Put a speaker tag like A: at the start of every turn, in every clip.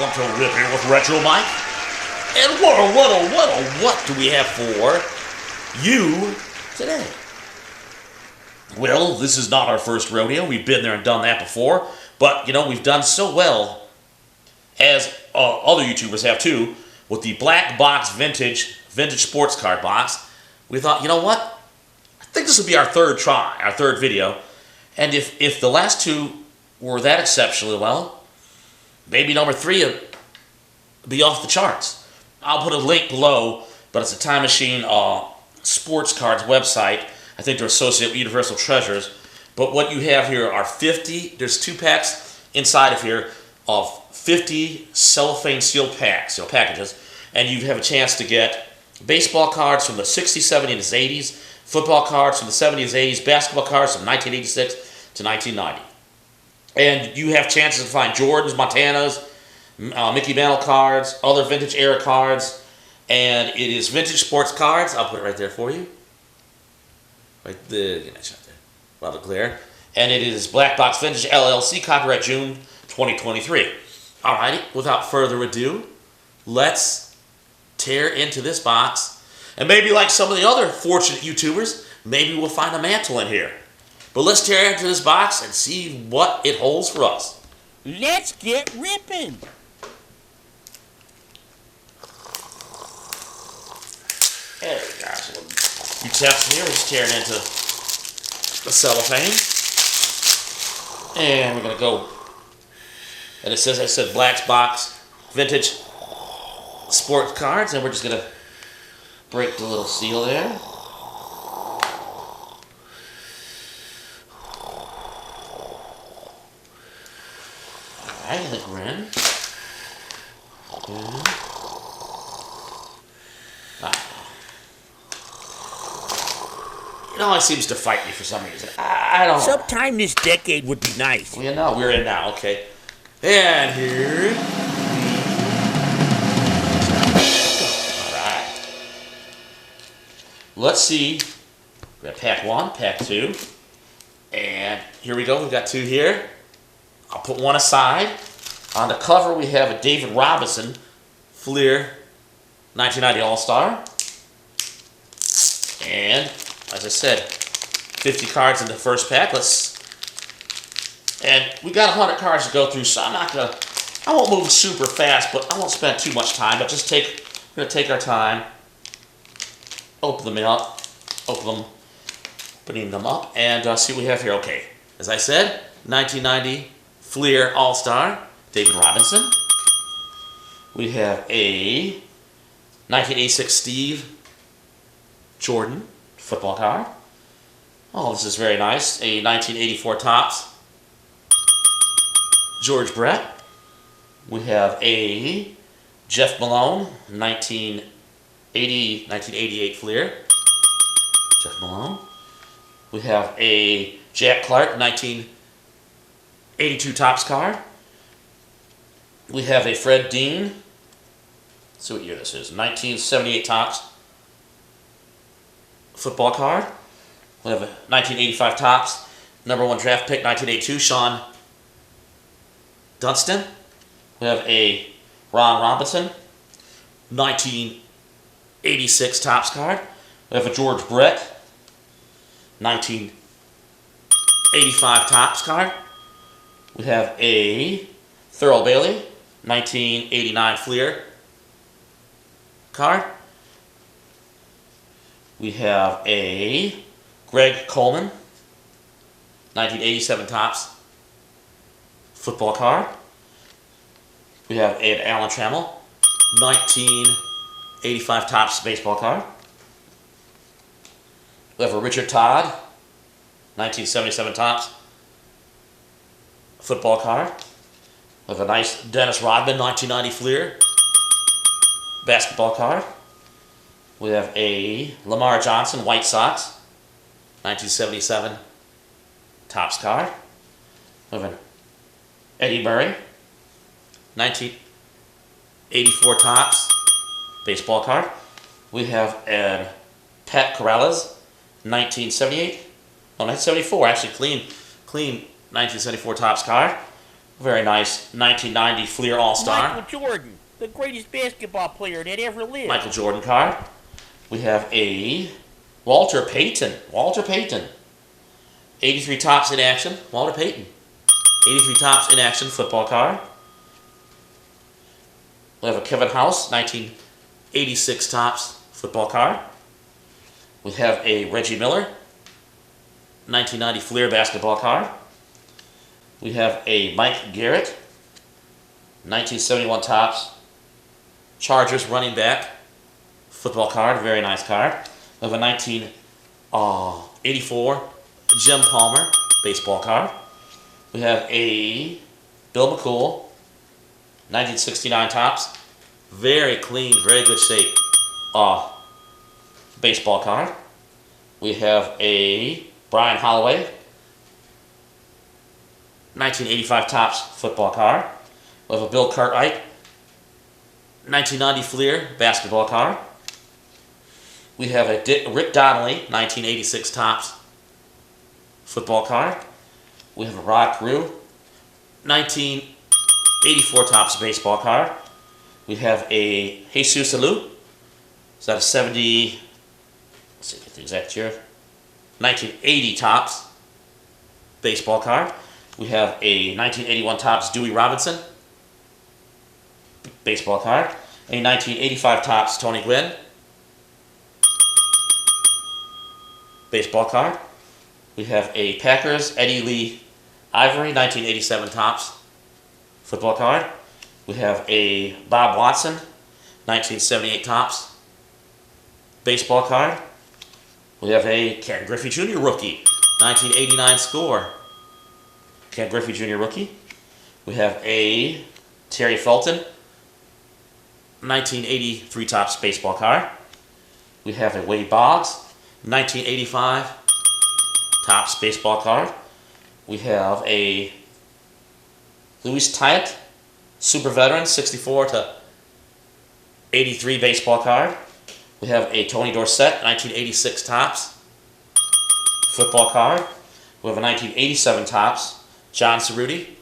A: welcome to Ripping with Retro Mike. And what do we have for you today? Well, this is not our first rodeo. We've been there and done that before. But, you know, we've done so well, as other YouTubers have too, with the black box vintage sports card box. We thought, you know what? I think this will be our third try, our third video. And if the last two were that exceptionally well, maybe number 3 will be off the charts. I'll put a link below, but it's a Time Machine sports cards website. I think they're associated with Universal Treasures. But what you have here are 50, there's 2 packs inside of here of 50 cellophane sealed packages. And you have a chance to get baseball cards from the 60s, 70s, and 80s, football cards from the 70s, 80s, basketball cards from 1986 to 1990. And you have chances to find Jordans, Montanas, Mickey Mantle cards, other vintage era cards, and it is vintage sports cards. I'll put it right there for you. Right there, rather clear. And it is Black Box Vintage LLC, copyright June 2023. Alrighty, without further ado, let's tear into this box. And maybe like some of the other fortunate YouTubers, maybe we'll find a Mantle in here. But let's tear into this box and see what it holds for us.
B: Let's get ripping.
A: There we go. So you taps here, we're just tearing into the cellophane. And we're going to go, and it says, I said, Black Box Vintage Sports Cards, and we're just going to break the little seal there. Alright, the grin. It always seems to fight me for some reason. I don't know.
B: Sometime this decade would be nice.
A: Well, you know, we're in now, okay. And here. Alright. Let's see. We got pack 1, pack 2. And here we go. We've got 2 here. I'll put one aside. On the cover, we have a David Robinson Fleer 1990 All-Star. And, as I said, 50 cards in the first pack. And we got 100 cards to go through, so I won't move super fast, but I won't spend too much time. But we're going to take our time, open them up, opening them up, and see what we have here. Okay, as I said, 1990 Fleer All-Star, David Robinson. We have a 1986 Steve Jordan football card. Oh, this is very nice. A 1984 Topps George Brett. We have a Jeff Malone 1988 Fleer. Jeff Malone. We have a Jack Clark 1982 Topps card. We have a Fred Dean. Let's see what year this is. 1978 Topps football card. We have a 1985 Topps #1 draft pick 1982 Sean Dunston. We have a Ron Robinson 1986 Topps card. We have a George Brett 1985 Topps card. We have a Thurl Bailey 1989 Fleer card. We have a Greg Coleman 1987 Topps football card. We have an Alan Trammell 1985 Topps baseball card. We have a Richard Todd 1977 Topps football card. We have a nice Dennis Rodman 1990 Fleer basketball card. We have a Lamar Johnson White Sox 1977 Topps card. We have an Eddie Murray 1984 Topps baseball card. We have a Pat Corrales 1978, no, 1974, actually clean 1974 Topps card. Very nice 1990 Fleer All-Star.
B: Michael Jordan, the greatest basketball player that ever lived.
A: Michael Jordan card. We have a Walter Payton. Walter Payton. 83 tops in action. Walter Payton. 83 tops in action football card. We have a Kevin House 1986 tops football card. We have a Reggie Miller 1990 Fleer basketball card. We have a Mike Garrett 1971 tops Chargers running back football card. Very nice card. We have a 1984 Jim Palmer baseball card. We have a Bill McCool 1969 tops. Very clean, very good shape baseball card. We have a Brian Holloway 1985 tops football card. We have a Bill Cartwright 1990 Fleer basketball card. We have a Rick Donnelly 1986 tops football card. We have a Rod Carew 1984 tops baseball card. We have a Jesus Alou. Is that a 70? Let's see, get the exact year. 1980 tops baseball card. We have a 1981 tops Dewey Robinson baseball card. A 1985 tops Tony Gwynn baseball card. We have a Packers Eddie Lee Ivory 1987 tops football card. We have a Bob Watson 1978 tops baseball card. We have a Ken Griffey Jr. rookie 1989 score. Ken Griffey Jr. rookie. We have a Terry Felton 1983 tops baseball card. We have a Wade Boggs 1985 tops baseball card. We have a Louis Tyatt super veteran 64 to 83 baseball card. We have a Tony Dorsett 1986 tops football card. We have a 1987 tops John Cerruti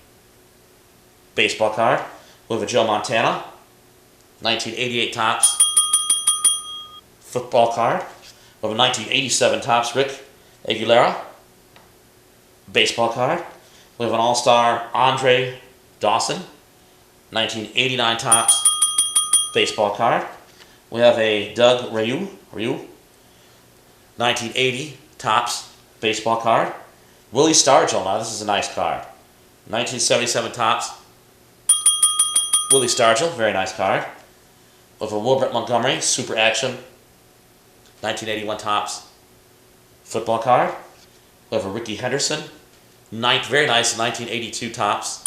A: baseball card. We have a Joe Montana 1988 tops football card. We have a 1987 tops Rick Aguilera baseball card. We have an All-Star Andre Dawson 1989 tops baseball card. We have a Doug Ryu 1980 tops baseball card. Willie Stargell, now this is a nice card. 1977 tops Willie Stargell, very nice card. We have a Wilbert Montgomery super action 1981 tops football card. We have a Ricky Henderson very nice 1982 tops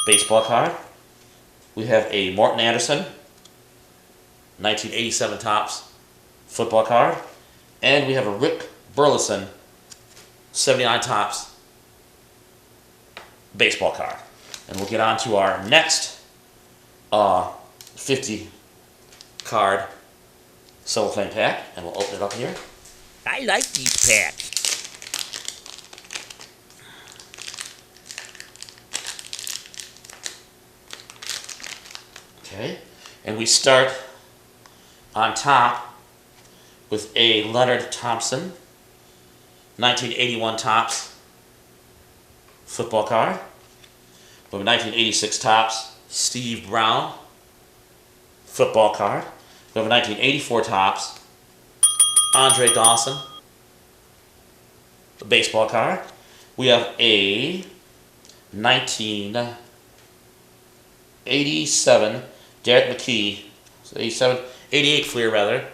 A: baseball card. We have a Morton Anderson 1987 tops football card. And we have a Rick Burleson 79 tops baseball card. And we'll get on to our next 50 card cellophane pack, and we'll open it up here.
B: I like these packs.
A: Okay, and we start on top with a Leonard Thompson 1981 tops football card. We have a 1986 tops Steve Brown football card. We have a 1984 tops Andre Dawson baseball card. We have a 1987 Derek McKee, 88 Fleer rather,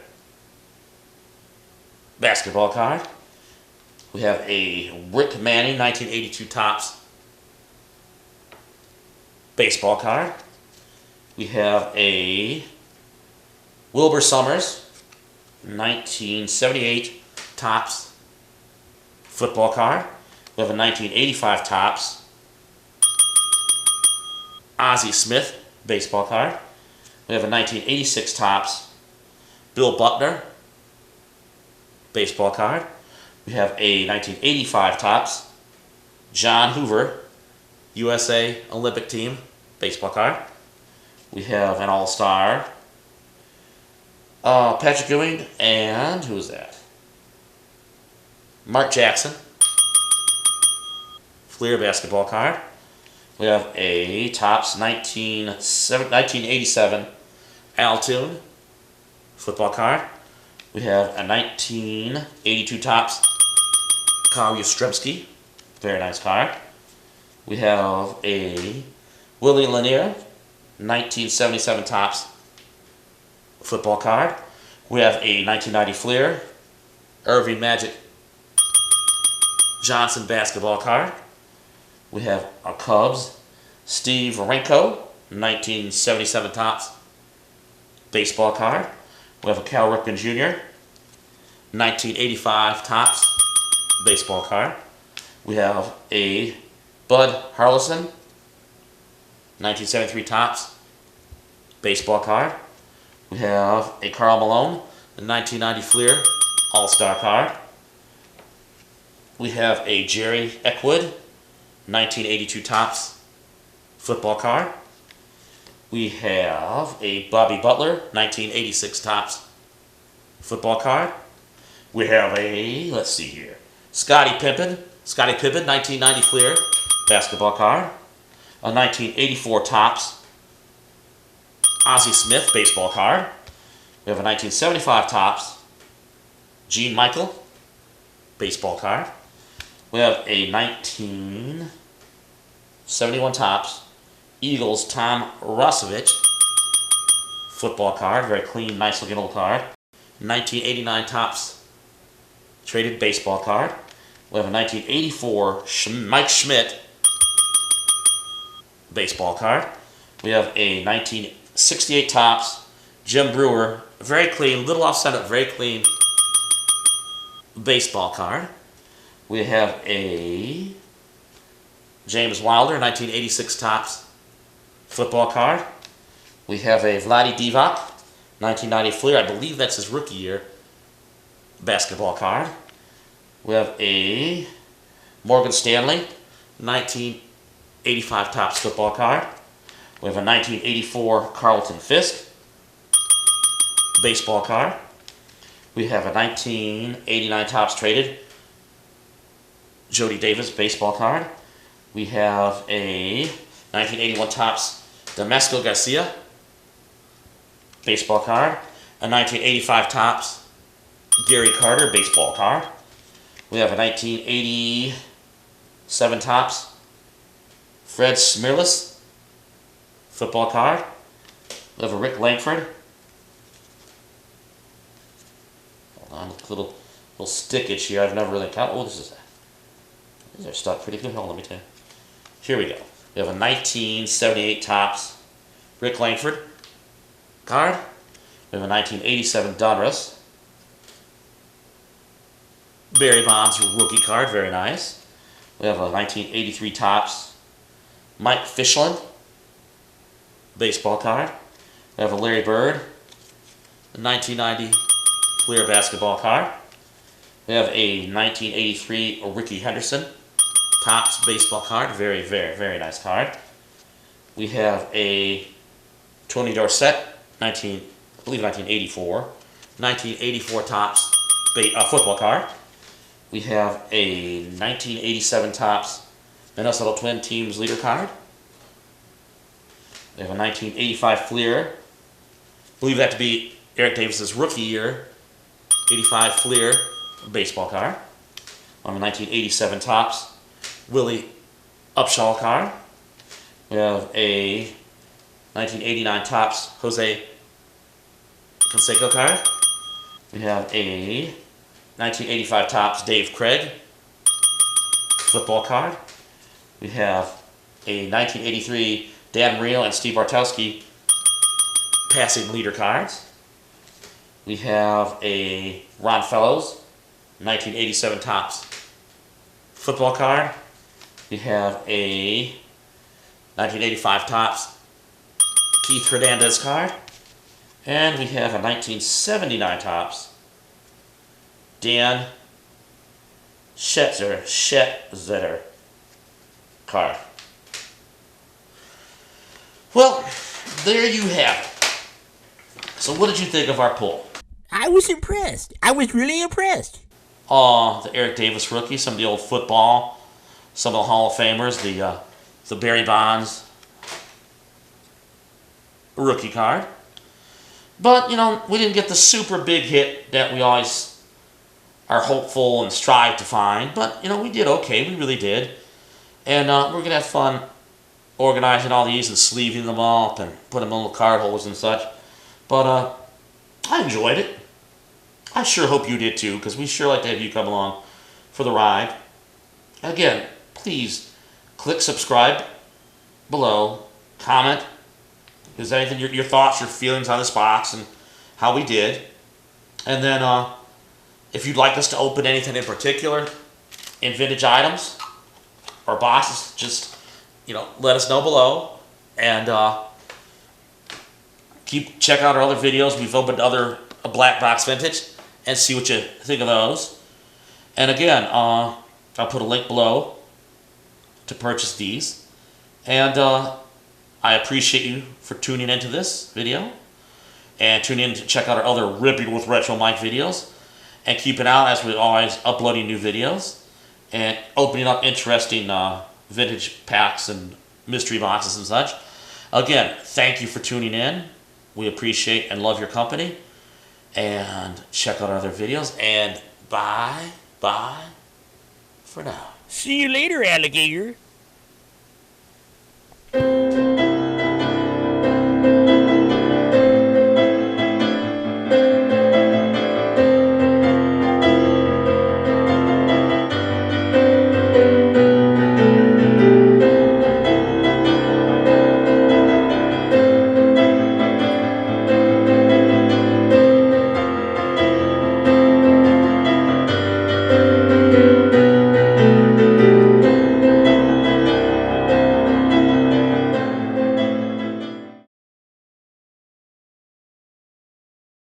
A: basketball card. We have a Rick Manning 1982 tops baseball card. We have a Wilbur Summers 1978 tops football card. We have a 1985 tops Ozzie Smith baseball card. We have a 1986 tops Bill Buckner baseball card. We have a 1985 tops John Hoover USA Olympic Team baseball card. We have an All-Star, Patrick Ewing, and who is that? Mark Jackson. Fleer basketball card. We have a Topps 1987 Altoon football card. We have a 1982 Topps Kyle Yastrzemski. Very nice card. We have a Willie Lanier 1977 Topps football card. We have a 1990 Fleer Irving Magic Johnson basketball card. We have a Cubs Steve Renko 1977 Topps baseball card. We have a Cal Ripken Jr. 1985 Topps baseball card. We have a Bud Harlison 1973 Topps baseball card. We have a Karl Malone, the 1990 Fleer All-Star card. We have a Jerry Eckwood, 1982 Topps football card. We have a Bobby Butler, 1986 Topps football card. We have a, let's see here, Scottie Pippen, 1990 Fleer basketball card. A 1984 Topps Ozzie Smith baseball card. We have a 1975 Topps Gene Michael baseball card. We have a 1971 Topps Eagles Tom Rosevich football card. Very clean, nice looking old card. 1989 Topps traded baseball card. We have a 1984 Mike Schmidt baseball card. We have a 1968 Topps Jim Brewer, very clean, little off-center, very clean baseball card. We have a James Wilder, 1986 Topps football card. We have a Vlade Divac, 1990 Fleer, I believe that's his rookie year, basketball card. We have a Morgan Stanley, 1985 Topps football card. We have a 1984 Carlton Fisk baseball card. We have a 1989 Topps traded Jody Davis baseball card. We have a 1981 Topps Damasco Garcia baseball card. A 1985 Topps Gary Carter baseball card. We have a 1987 Topps Fred Smirlis football card. We have a Rick Langford. Hold on, little stickage here. I've never really counted. Oh, these are stuck pretty good. Hold on, let me tell you. Here we go. We have a 1978 Topps Rick Langford card. We have a 1987 Donruss Barry Bonds rookie card, very nice. We have a 1983 Topps Mike Fishland baseball card. We have a Larry Bird, a 1990 Fleer basketball card. We have a 1983 Ricky Henderson Topps baseball card, very, very, very nice card. We have a Tony Dorsett, I believe 1984 Topps football card. We have a 1987 Topps Minnesota Twin Teams leader card. We have a 1985 Fleer. Believe that to be Eric Davis's rookie year 85 Fleer baseball card. On a 1987 Topps Willie Upshaw card. We have a 1989 Topps Jose Canseco card. We have a 1985 Topps Dave Craig football card. We have a 1983 Dan Marino and Steve Bartowski passing leader cards. We have a Ron Fellows 1987 Topps football card. We have a 1985 Topps Keith Hernandez card. And we have a 1979 Topps Dan Shetzer card. Well, there you have it. So what did you think of our pull?
B: I was impressed. I was really impressed.
A: The Eric Davis rookie, some of the old football, some of the Hall of Famers, the Barry Bonds rookie card. But, we didn't get the super big hit that we always are hopeful and strive to find. But, we did okay. We really did. And we're going to have fun organizing all these and sleeving them up and putting them in little card holders and such. But I enjoyed it. I sure hope you did too, because we sure like to have you come along for the ride. Again, please click subscribe below, comment. Is there anything, your thoughts, your feelings on this box and how we did. And then if you'd like us to open anything in particular in vintage items or boxes, just let us know below. And check out our other videos. We've opened other black box vintage and see what you think of those. And again, I'll put a link below to purchase these. And I appreciate you for tuning into this video and tuning in to check out our other Ripping with Retro Mike videos and keep it out as we're always uploading new videos and opening up interesting vintage packs and mystery boxes and such. Again, thank you for tuning in. We appreciate and love your company. And check out our other videos. And bye for now.
B: See you later, alligator.